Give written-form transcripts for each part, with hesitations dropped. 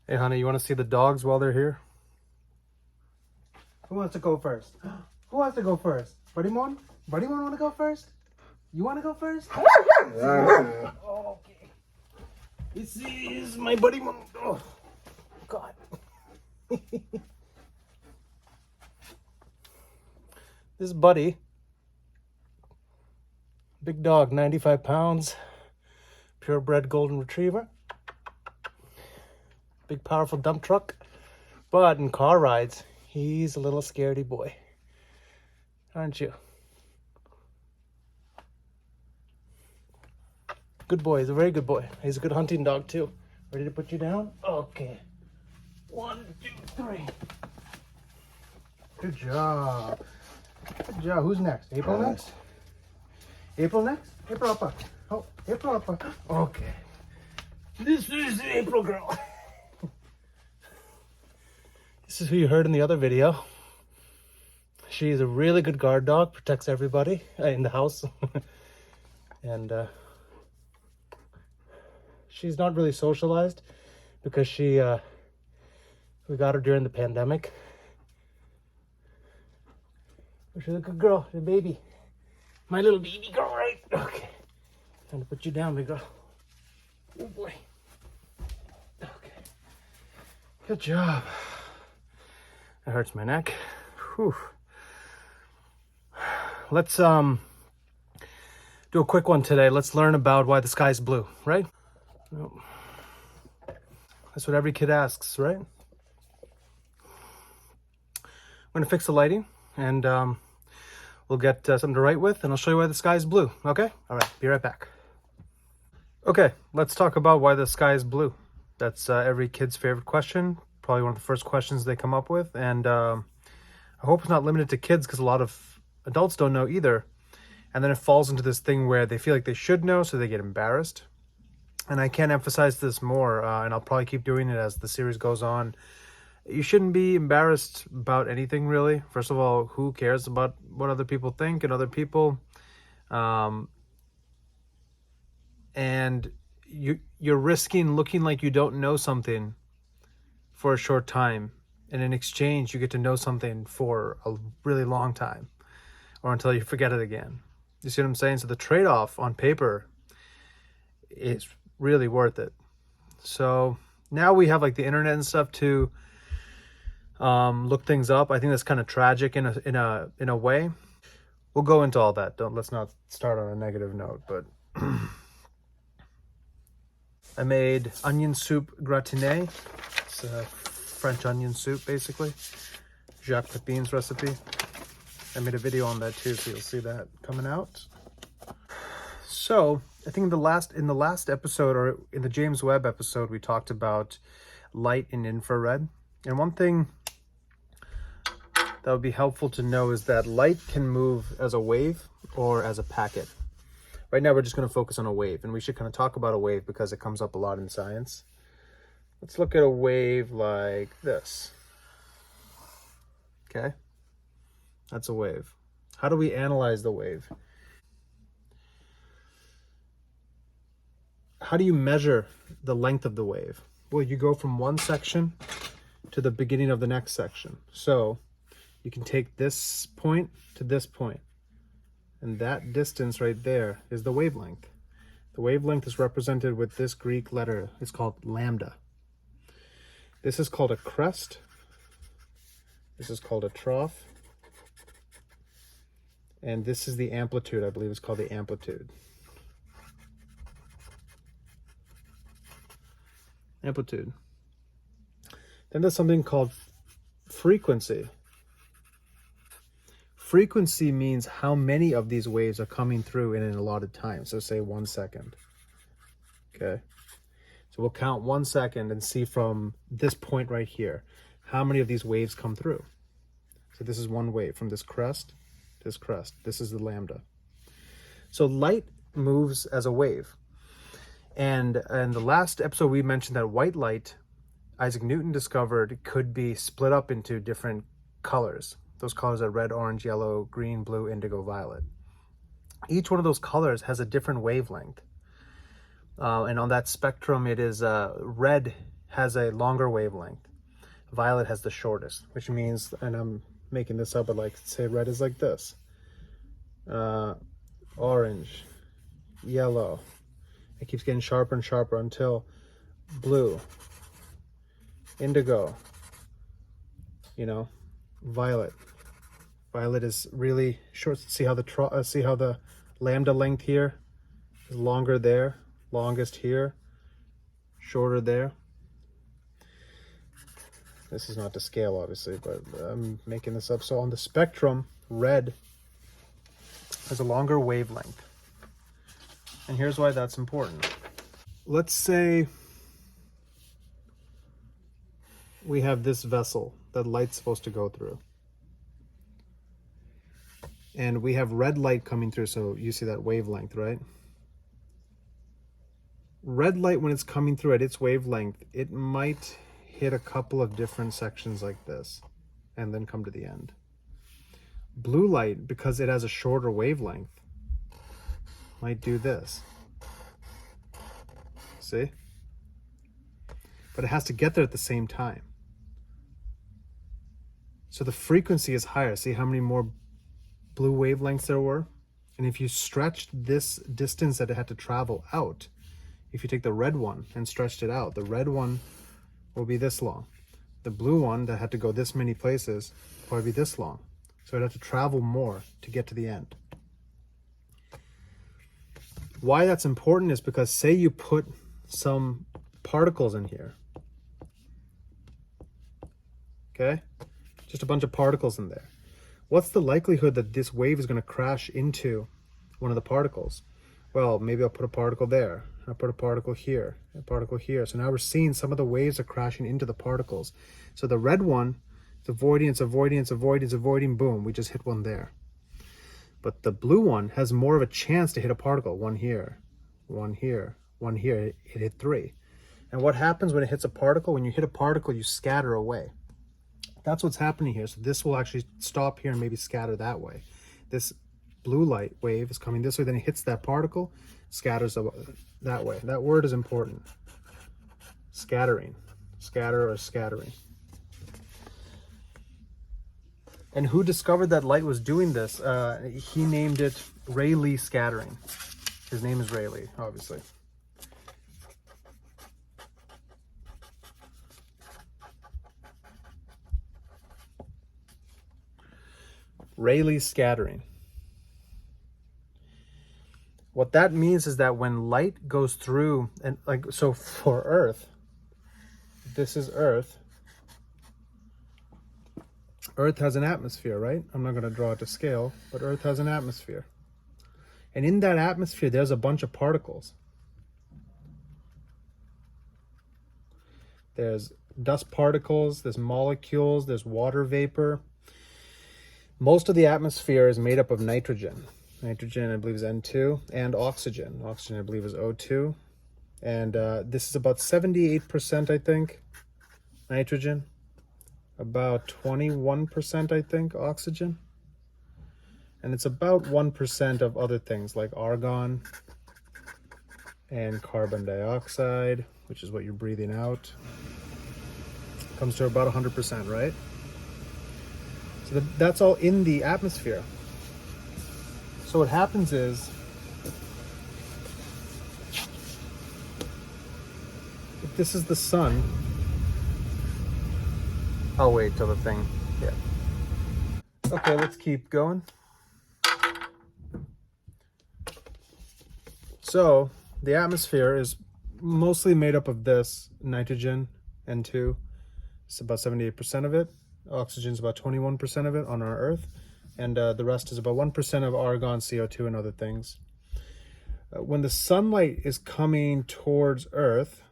Hey, honey, you want to see the dogs while they're here? Who wants to go first? Who wants to go first? Buddy Mon? Buddy Mon want to go first? You want to go first? Oh, okay. This is my buddy Mon. Oh, God. This Buddy. Big dog, 95 pounds. Purebred golden retriever. Big, powerful dump truck. But in car rides, he's a little scaredy boy. Aren't you? Good boy. He's a very good boy. He's a good hunting dog, too. Ready to put you down? Okay. 1, 2, 3. Good job. Good job. Who's next? April next? April next? April up. Oh, April up. Okay. This is the April girl. This is who you heard in the other video. She's a really good guard dog, protects everybody in the house. And she's not really socialized because we got her during the pandemic. But she's a good girl, she's a baby. My little baby girl, right? Okay. Time to put you down, big girl. Oh boy. Okay. Good job. That hurts my neck. Whew. Let's do a quick one today. Let's learn about why the sky's blue, right? Nope. That's what every kid asks, right? I'm gonna fix the lighting and we'll get something to write with and I'll show you why the sky is blue, okay? All right, be right back. Okay, let's talk about why the sky is blue. That's every kid's favorite question. Probably one of the first questions they come up with. And I hope it's not limited to kids because a lot of adults don't know either. And then it falls into this thing where they feel like they should know, so they get embarrassed. And I can't emphasize this more, and I'll probably keep doing it as the series goes on. You shouldn't be embarrassed about anything, really. First of all, who cares about what other people think and other people? And you're risking looking like you don't know something for a short time, and in exchange you get to know something for a really long time, or until you forget it again. You see what I'm saying? So the trade-off on paper is really worth it. So now we have like the internet and stuff to look things up. I think that's kind of tragic in a way. We'll go into all that. Let's not start on a negative note, but I made onion soup gratiné. It's a French onion soup, basically. Jacques Pepin's recipe. I made a video on that too, so you'll see that coming out. So I think in the last episode, or in the James Webb episode, we talked about light and infrared. And one thing that would be helpful to know is that light can move as a wave or as a packet. Right now, we're just going to focus on a wave, and we should kind of talk about a wave because it comes up a lot in science. Let's look at a wave like this. Okay, that's a wave. How do we analyze the wave? How do you measure the length of the wave? Well, you go from one section to the beginning of the next section. So you can take this point to this point. And that distance right there is the wavelength. The wavelength is represented with this Greek letter. It's called lambda. This is called a crest. This is called a trough. And this is the amplitude. I believe it's called the amplitude. Amplitude. Then there's something called frequency. Frequency means how many of these waves are coming through in an allotted time. So say 1 second. Okay. So we'll count 1 second and see from this point right here, how many of these waves come through. So this is one wave from this crest to this crest. This is the lambda. So light moves as a wave. And in the last episode, we mentioned that white light, Isaac Newton discovered, could be split up into different colors. Those colors are red, orange, yellow, green, blue, indigo, violet. Each one of those colors has a different wavelength. And on that spectrum, it is red has a longer wavelength. Violet has the shortest, which means, and I'm making this up, but like say red is like this. Orange, yellow. It keeps getting sharper and sharper until blue, indigo, you know, violet. Violet is really short. See how the lambda length here is longer there, longest here, shorter there. This is not to scale, obviously, but I'm making this up. So on the spectrum, red has a longer wavelength. And here's why that's important. Let's say we have this vessel that light's supposed to go through. And we have red light coming through, so you see that wavelength, right? Red light, when it's coming through at its wavelength, it might hit a couple of different sections like this and then come to the end. Blue light, because it has a shorter wavelength, might do this. See? But it has to get there at the same time. So the frequency is higher. See how many more blue wavelengths there were? And if you stretched this distance that it had to travel out, if you take the red one and stretched it out, the red one will be this long. The blue one that had to go this many places will probably be this long. So it had to travel more to get to the end. Why that's important is because say you put some particles in here. Okay? Just a bunch of particles in there. What's the likelihood that this wave is going to crash into one of the particles? Well, maybe I'll put a particle there. I'll put a particle here, a particle here. So now we're seeing some of the waves are crashing into the particles. So the red one, it's avoiding, it's avoiding, it's avoiding, it's avoiding, boom, we just hit one there. But the blue one has more of a chance to hit a particle. One here, one here, one here. It hit 3. And what happens when it hits a particle? When you hit a particle, you scatter away. That's what's happening here. So this will actually stop here and maybe scatter that way. This blue light wave is coming this way, then it hits that particle, scatters that way. That word is important. Scattering. Scatter or scattering. And who discovered that light was doing this? He named it Rayleigh scattering. His name is Rayleigh, obviously. Rayleigh scattering. What that means is that when light goes through, and like, so for Earth, this is Earth. Earth has an atmosphere, right? I'm not going to draw it to scale, but Earth has an atmosphere. And in that atmosphere, there's a bunch of particles. There's dust particles, there's molecules, there's water vapor. Most of the atmosphere is made up of nitrogen. Nitrogen, I believe, is N2, and oxygen. Oxygen, I believe, is O2. And this is about 78%, I think, nitrogen. About 21%, I think, oxygen. And it's about 1% of other things like argon and carbon dioxide, which is what you're breathing out. Comes to about 100%, right? So that's all in the atmosphere. So what happens is, if this is the sun, I'll wait till the thing, yeah. Okay, let's keep going. So the atmosphere is mostly made up of this nitrogen, N2. It's about 78% of it. Oxygen is about 21% of it on our Earth. And the rest is about 1% of argon, CO2, and other things. When the sunlight is coming towards Earth,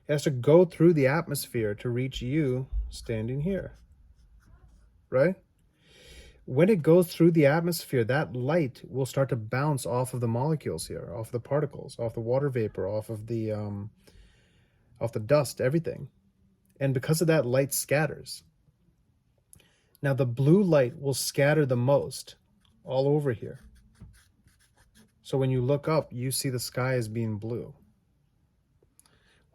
it has to go through the atmosphere to reach you standing here, right? When it goes through the atmosphere, that light will start to bounce off of the molecules here, off the particles, off the water vapor, off the dust, everything. And because of that, light scatters. Now the blue light will scatter the most all over here. So when you look up, you see the sky as being blue.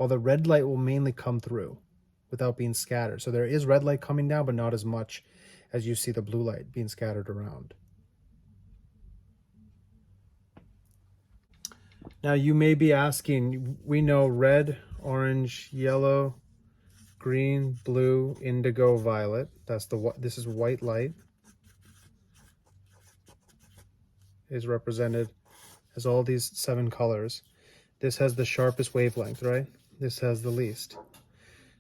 while the red light will mainly come through without being scattered. So there is red light coming down, but not as much as you see the blue light being scattered around. Now you may be asking, we know red, orange, yellow, green, blue, indigo, violet. This is white light. Is represented as all these 7 colors. This has the sharpest wavelength, right? This has the least.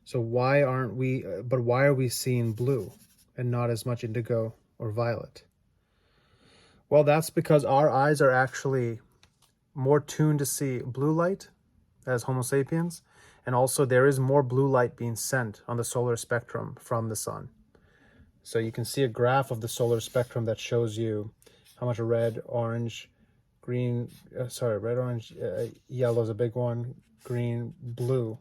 So why are we seeing blue and not as much indigo or violet? Well, that's because our eyes are actually more tuned to see blue light as Homo sapiens, and also there is more blue light being sent on the solar spectrum from the sun. So you can see a graph of the solar spectrum that shows you how much red, orange, green, red, orange, yellow is a big one, green, blue,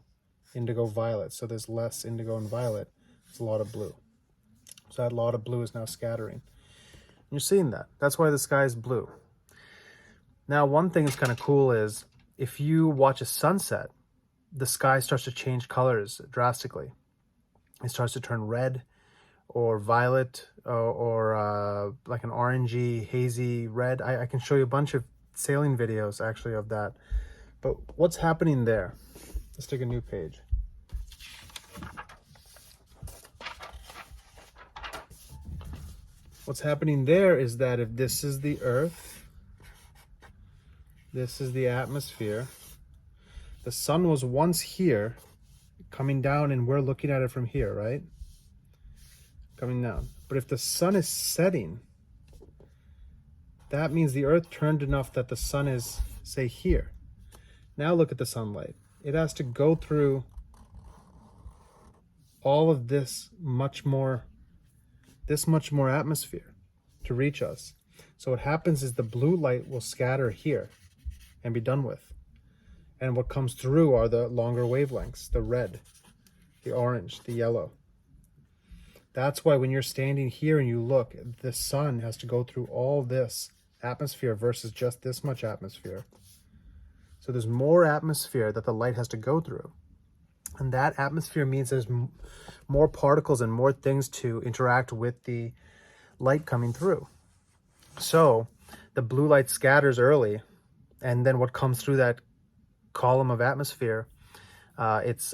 indigo, violet. So there's less indigo and violet. There's a lot of blue. So that lot of blue is now scattering. And you're seeing that. That's why the sky is blue. Now, one thing that's kind of cool is if you watch a sunset, the sky starts to change colors drastically. It starts to turn red or violet or like an orangey, hazy red. I can show you a bunch of sailing videos actually of that. But what's happening there? Let's take a new page. What's happening there is that if this is the Earth, this is the atmosphere, the sun was once here, coming down, and we're looking at it from here, right? Coming down. But if the sun is setting, that means the Earth turned enough that the sun is, say, here. Now look at the sunlight. It has to go through all of this much more atmosphere to reach us. So what happens is the blue light will scatter here and be done with. And what comes through are the longer wavelengths, the red, the orange, the yellow. That's why when you're standing here and you look, the sun has to go through all this atmosphere versus just this much atmosphere. So there's more atmosphere that the light has to go through. And that atmosphere means there's more particles and more things to interact with the light coming through. So the blue light scatters early, and then what comes through that column of atmosphere, it's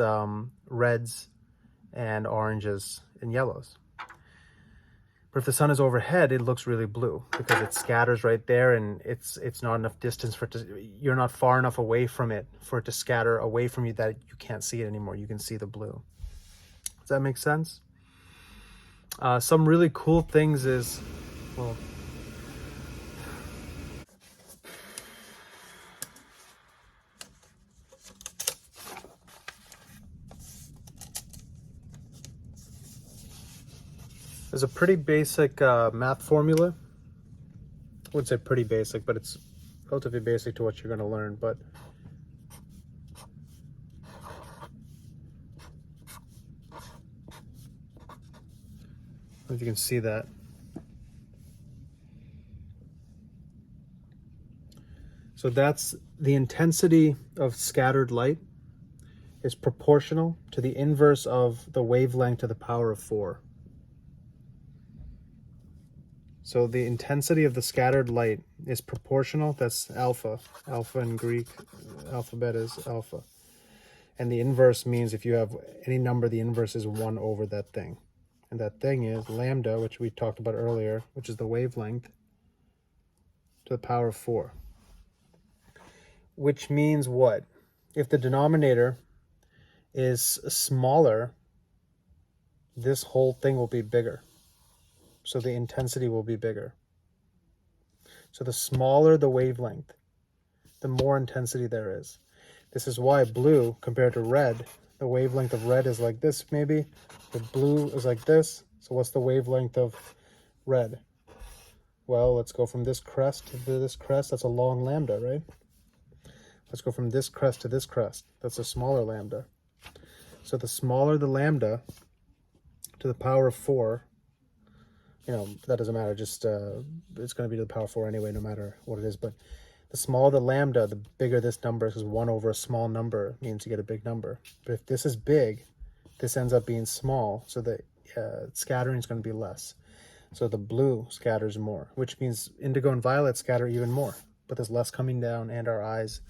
reds and oranges and yellows. But if the sun is overhead, it looks really blue because it scatters right there, and it's not enough distance for it to, you're not far enough away from it for it to scatter away from you that you can't see it anymore. You can see the blue. Does that make sense? Some really cool things is, well, there's a pretty basic math formula. I wouldn't say pretty basic, but it's relatively basic to what you're going to learn. But if you can see that. So that's the intensity of scattered light is proportional to the inverse of the wavelength to the power of 4. So the intensity of the scattered light is proportional. That's alpha. Alpha in Greek alphabet is alpha. And the inverse means if you have any number, the inverse is 1 over that thing. And that thing is lambda, which we talked about earlier, which is the wavelength, to the power of 4. Which means what? If the denominator is smaller, this whole thing will be bigger. So the intensity will be bigger. So the smaller the wavelength, the more intensity there is. This is why blue compared to red, the wavelength of red is like this maybe. The blue is like this. So what's the wavelength of red? Well, let's go from this crest to this crest. That's a long lambda, right? Let's go from this crest to this crest. That's a smaller lambda. So the smaller the lambda to the power of 4, you know, that doesn't matter, just it's going to be to the power of 4 anyway, no matter what it is. But The smaller the lambda, the bigger this number is, because 1 over a small number means you get a big number. But if this is big, this ends up being small, so the scattering is going to be less. So the blue scatters more, which means indigo and violet scatter even more, but there's less coming down, and our eyes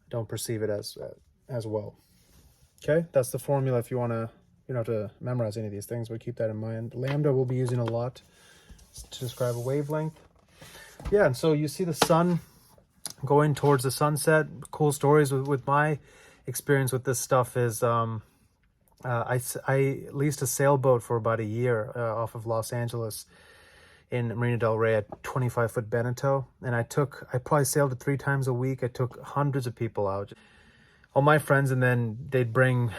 don't perceive it as well. Okay, that's the formula. If you want to, you don't have to memorize any of these things, but keep that in mind. Lambda we'll be using a lot to describe a wavelength. Yeah, and so you see the sun going towards the sunset. Cool stories with my experience with this stuff is I leased a sailboat for about a year off of Los Angeles in Marina Del Rey at 25-foot Beneteau, and I probably sailed it 3 times a week. I took hundreds of people out, all my friends, and then they'd bring,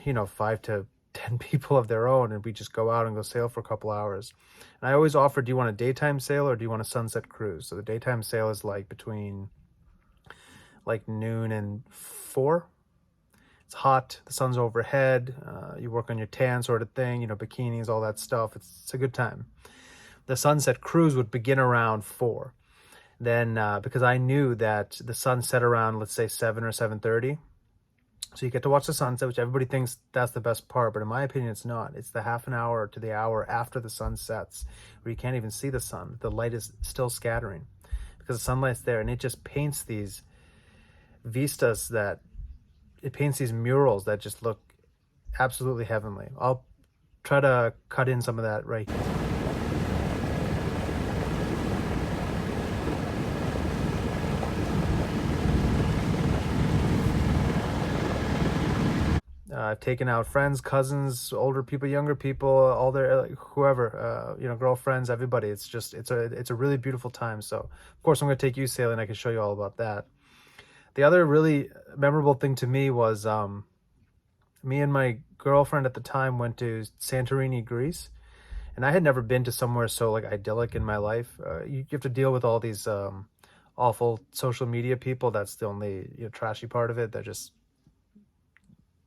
5 to 10 people of their own, and we just go out and go sail for a couple hours. And I always offer, do you want a daytime sail or do you want a sunset cruise? So the daytime sail is like between noon and 4. It's hot, the sun's overhead, you work on your tan sort of thing, bikinis, all that stuff. It's a good time. The sunset cruise would begin around 4. Then, because I knew that the sun set around, let's say 7 or 7:30. So you get to watch the sunset, which everybody thinks that's the best part, but in my opinion, it's not. It's the half an hour to the hour after the sun sets, where you can't even see the sun. The light is still scattering because the sunlight's there, and it just paints these vistas it paints these murals that just look absolutely heavenly. I'll try to cut in some of that right here. I've taken out friends, cousins, older people, younger people, all their whoever, girlfriends, everybody. It's a really beautiful time. So of course I'm going to take you sailing. I can show you all about that. The other really memorable thing to me was me and my girlfriend at the time went to Santorini, Greece, and I had never been to somewhere so idyllic in my life. You have to deal with all these awful social media people. That's the only trashy part of it. They're just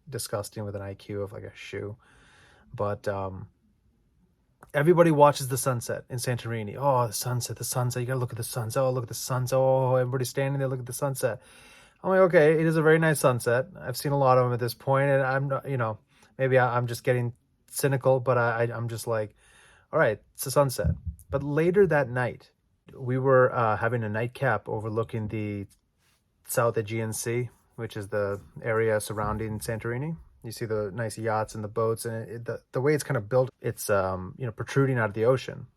disgusting with an IQ of a shoe. But everybody watches the sunset in Santorini. Oh, the sunset, you gotta look at the sunset. Oh, look at the sunset. Oh, everybody's standing there, look at the sunset. I'm like, okay, it is a very nice sunset. I've seen a lot of them at this point, and I'm not, maybe I'm just getting cynical, but I'm just like, all right, it's a sunset. But later that night, we were having a nightcap overlooking the South Aegean Sea, which is the area surrounding Santorini. You see the nice yachts and the boats, and the way it's kind of built, it's protruding out of the ocean.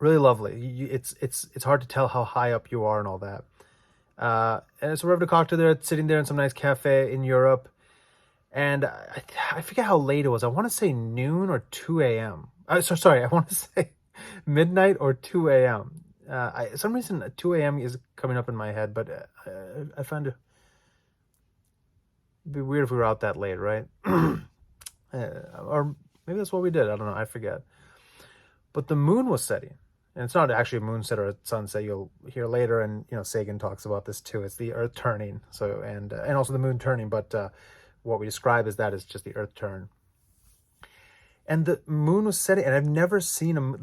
Really lovely. It's hard to tell how high up you are and all that. And so we're having a cocktail there, sitting there in some nice cafe in Europe, and I forget how late it was. I want to say noon or 2 a.m. Sorry, I want to say midnight or 2 a.m. Some reason 2 a.m. is coming up in my head, but I find it be weird if we were out that late, right? Or maybe that's what we did. I don't know. I forget. But the moon was setting, and it's not actually a moonset or a sunset. You'll hear later, and Sagan talks about this too. It's the Earth turning, so and also the moon turning. But what we describe as that is just the Earth turn. And the moon was setting, and I've never seen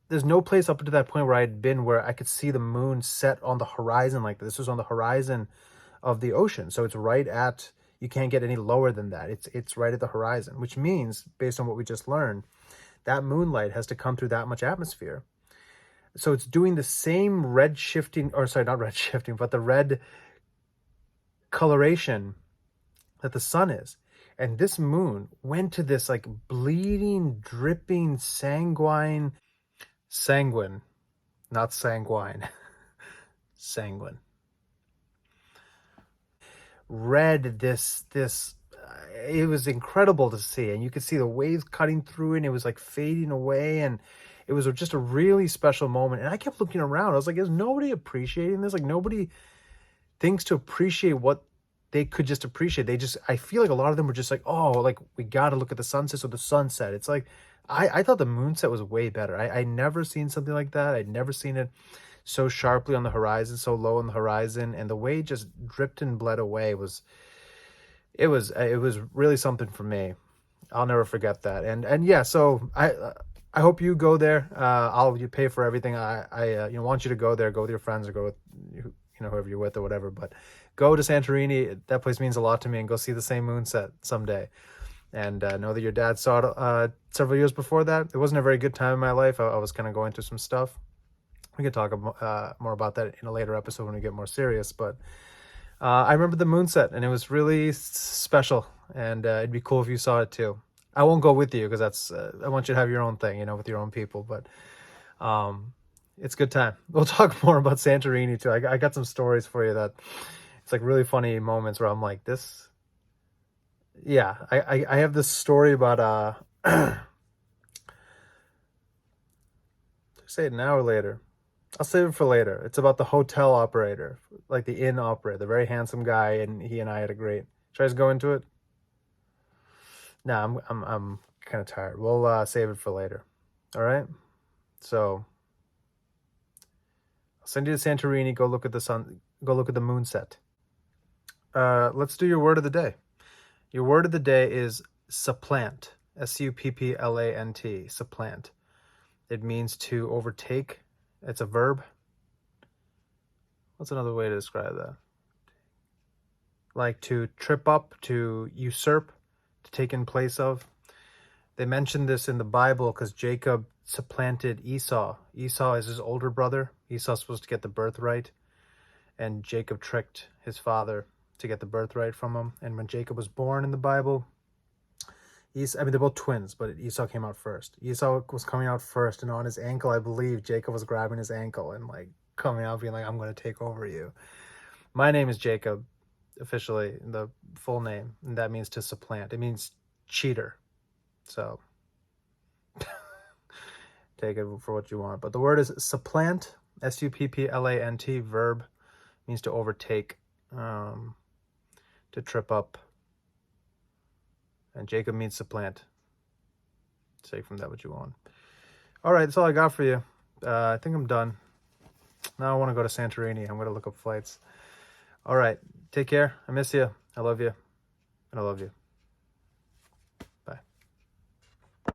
there's no place up to that point where I had been where I could see the moon set on the horizon like this. This was on the horizon of the ocean, so it's right at. You can't get any lower than that. It's right at the horizon, which means, based on what we just learned, that moonlight has to come through that much atmosphere. So it's doing the same red shifting, or sorry, not red shifting, but the red coloration that the sun is. And this moon went to this bleeding, dripping, sanguine, not sanguine, sanguine. Red, this it was incredible to see, and you could see the waves cutting through it, and it was fading away, and it was just a really special moment. And I kept looking around. I was like, is nobody appreciating this? Nobody thinks to appreciate what they could just appreciate. I feel like a lot of them were just we got to look at the sunset, so the sunset. It's I thought the moonset was way better. I never seen something like that. I'd never seen it so sharply on the horizon, so low on the horizon, and the way it just dripped and bled away was really something for me. I'll never forget that. And yeah, so I hope you go there. You pay for everything. I want you to go there, go with your friends, or go with you know, whoever you're with or whatever. But go to Santorini. That place means a lot to me, and go see the same moonset someday. And know that your dad saw it several years before that. It wasn't a very good time in my life. I was kind of going through some stuff. We could talk more about that in a later episode when we get more serious. But I remember the moonset, and it was really special. And it'd be cool if you saw it too. I won't go with you because that's I want you to have your own thing, you know, with your own people. But it's a good time. We'll talk more about Santorini too. I got some stories for you that it's like really funny moments where I'm like, this. Yeah, I have this story about say it now or later. I'll save it for later. It's about the hotel operator, like the inn operator, the very handsome guy, and he and I had a great. Should I just go into it? No, I'm kind of tired. We'll save it for later. All right. So I'll send you to Santorini. Go look at the sun. Go look at the moonset. Let's do your word of the day. Your word of the day is supplant. S-U-P-P-L-A-N-T. Supplant. It means to overtake. It's a verb. What's another way to describe that? Like to trip up, to usurp, to take in place of. They mentioned this in the Bible because Jacob supplanted Esau. Esau is his older brother. Esau's supposed to get the birthright. And Jacob tricked his father to get the birthright from him. And when Jacob was born in the Bible, they're both twins, but Esau came out first. Esau was coming out first, and on his ankle, I believe, Jacob was grabbing his ankle and like coming out being like, I'm going to take over you. My name is Jacob, officially, the full name, and that means to supplant. It means cheater. So take it for what you want. But the word is supplant, S-U-P-P-L-A-N-T, verb, means to overtake, to trip up. And Jacob means supplant. Take from that what you want. All right, that's all I got for you. I think I'm done. Now I want to go to Santorini. I'm going to look up flights. All right, take care. I miss you. I love you. And I love you.